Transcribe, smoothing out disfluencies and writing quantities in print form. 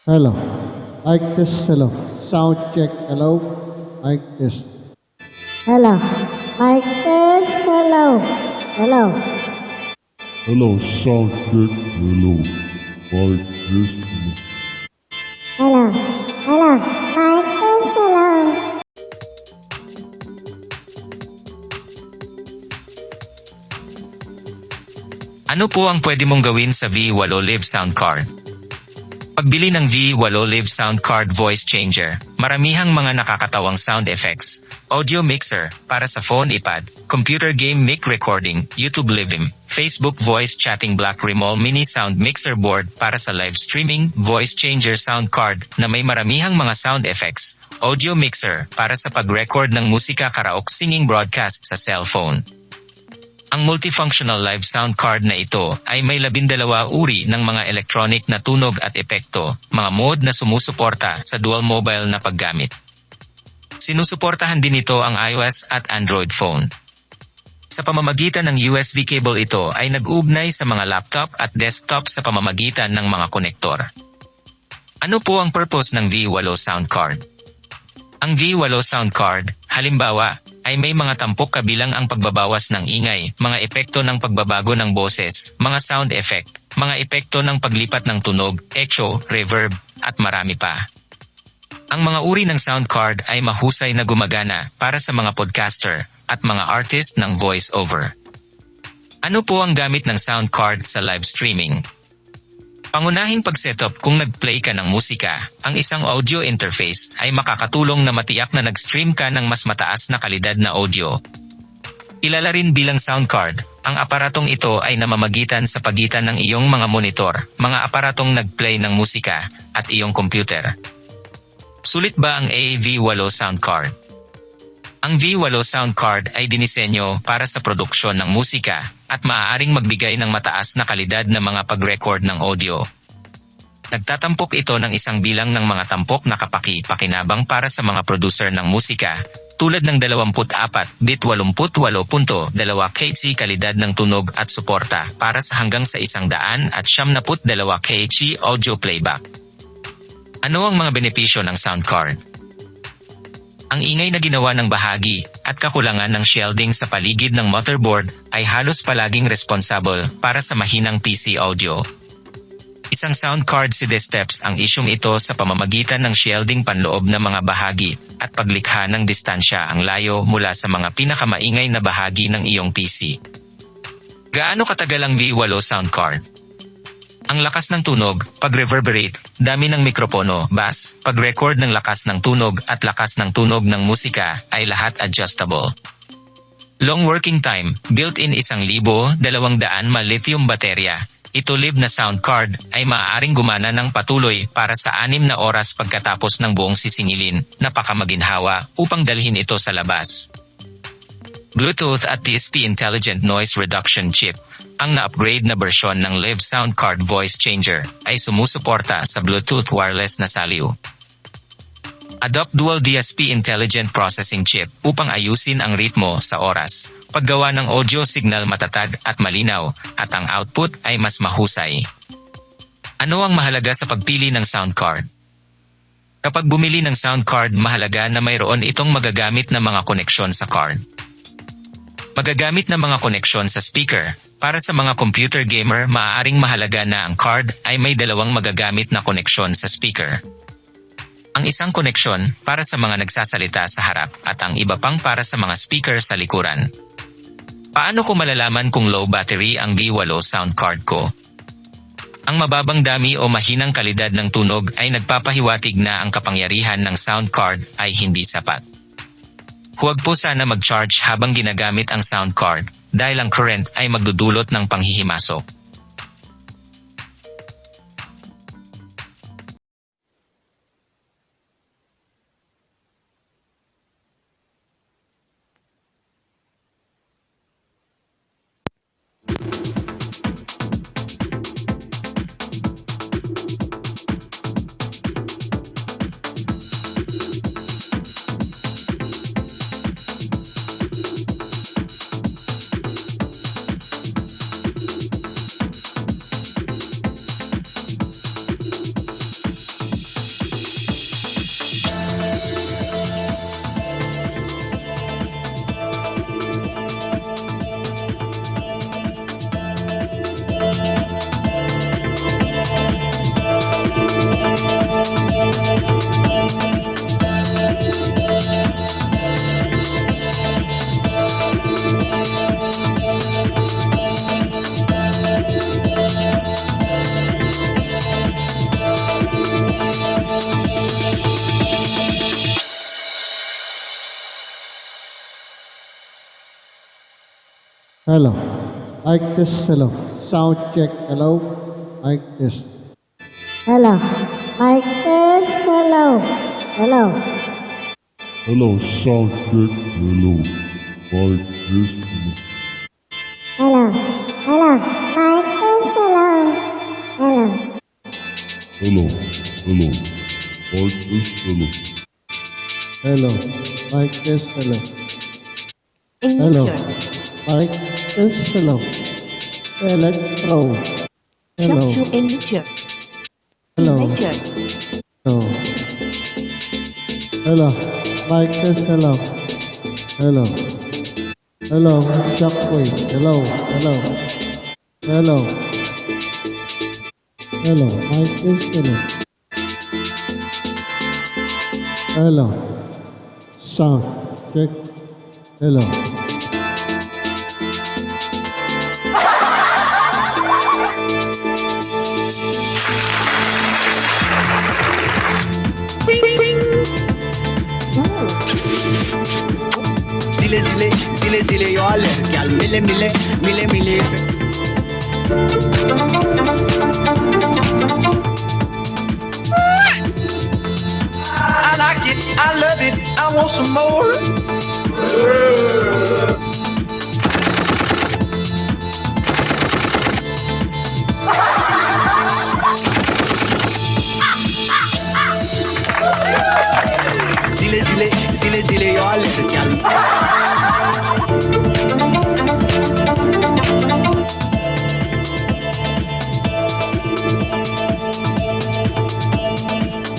Hello. Mic test. Hello. Sound check. Hello. Mic test. Hello. Mic test. Hello. Hello. Hello, sound check. Hello. Mic test. Hello. Hello. Mic test. Hello. Ano po ang pwede mong gawin sa V8 Live Sound Card? Pagbili ng V8 Live Sound Card Voice Changer, maramihang mga nakakatawang sound effects, audio mixer para sa phone, iPad, computer game mic recording, YouTube Livim, Facebook voice chatting, Black Remol mini sound mixer board para sa live streaming, voice changer sound card na may maramihang mga sound effects, audio mixer para sa pag-record ng musika, karaoke, singing, broadcast sa cellphone. Ang multifunctional live sound card na ito ay may 12 uri ng mga electronic na tunog at epekto, mga mode na sumusuporta sa dual mobile na paggamit. Sinusuportahan din ito ang iOS at Android phone. Sa pamamagitan ng USB cable ito ay nag-uugnay sa mga laptop at desktop sa pamamagitan ng mga konektor. Ano po ang purpose ng V8 Sound Card? Ang V8 Sound Card, halimbawa, ay may mga tampok kabilang ang pagbabawas ng ingay, mga epekto ng pagbabago ng boses, mga sound effect, mga epekto ng paglipat ng tunog, echo, reverb, at marami pa. Ang mga uri ng sound card ay mahusay na gumagana para sa mga podcaster at mga artist ng voice-over. Ano po ang gamit ng sound card sa live streaming? Pangunahing pag-setup kung nag-play ka ng musika, ang isang audio interface ay makakatulong na matiyak na nag-stream ka ng mas mataas na kalidad na audio. Ilala rin bilang sound card, ang aparatong ito ay namamagitan sa pagitan ng iyong mga monitor, mga aparatong nag-play ng musika, at iyong computer. Sulit ba ang AAV8 Sound Card? Ang V8 Sound Card ay dinisenyo para sa produksyon ng musika at maaaring magbigay ng mataas na kalidad na mga pag-record ng audio. Nagtatampok ito ng isang bilang ng mga tampok na kapaki-pakinabang para sa mga producer ng musika, tulad ng 24-bit 88.2 kHz kalidad ng tunog at suporta para sa hanggang sa 172 kHz audio playback. Ano ang mga benepisyo ng sound card? Ang ingay na ginawa ng bahagi at kakulangan ng shielding sa paligid ng motherboard ay halos palaging responsable para sa mahinang PC audio. Isang sound card sidesteps ang isyung ito sa pamamagitan ng shielding panloob na mga bahagi at paglikha ng distansya ang layo mula sa mga pinakamaingay na bahagi ng iyong PC. Gaano katagal ang V8 sound card? Ang lakas ng tunog, pag-reverberate, dami ng mikropono, bass, pag-record ng lakas ng tunog at lakas ng tunog ng musika ay lahat adjustable. Long working time, built-in 1,200 mAh lithium baterya. Ito live na sound card ay maaaring gumana ng patuloy para sa 6 na oras pagkatapos ng buong sisingilin, napakamaginhawa upang dalhin ito sa labas. Bluetooth at DSP Intelligent Noise Reduction Chip. Ang na-upgrade na bersyon ng Live Sound Card Voice Changer ay sumusuporta sa Bluetooth wireless na saliw. Adopt Dual DSP Intelligent Processing Chip upang ayusin ang ritmo sa oras, paggawa ng audio signal matatag at malinaw, at ang output ay mas mahusay. Ano ang mahalaga sa pagpili ng sound card? Kapag bumili ng sound card, mahalaga na mayroon itong magagamit na mga koneksyon sa card. Magagamit na mga koneksyon sa speaker. Para sa mga computer gamer, maaaring mahalaga na ang card ay may 2 magagamit na koneksyon sa speaker. Ang isang koneksyon para sa mga nagsasalita sa harap at ang iba pang para sa mga speaker sa likuran. Paano ko malalaman kung low battery ang V8 sound card ko? Ang mababang dami o mahinang kalidad ng tunog ay nagpapahiwatig na ang kapangyarihan ng sound card ay hindi sapat. Huwag po sana mag-charge habang ginagamit ang sound card dahil ang current ay magdudulot ng panghihimasok. Hello. Mic test, hello. Sound check, hello. Mic test. Hello. Mic test. Hello. Hello. Hello, sound check. Hello. Mic test. Hello. Hello. Mic test. Hello. Hello. Hello. Hello. Mic test. Hello. Hello. Mic test, hello. Hello. Mic test, hello. Electro. Hello. Hello. Hello. Hello. Mic test, hello. Hello. Hello. Shockwave. Hello. Hello. Hello. Hello. Mic test, hello. Hello. Sound check. Hello. Dile, yo ale, gal, mile. I like it, I love it, I want some more. Dile, yo ale, gal.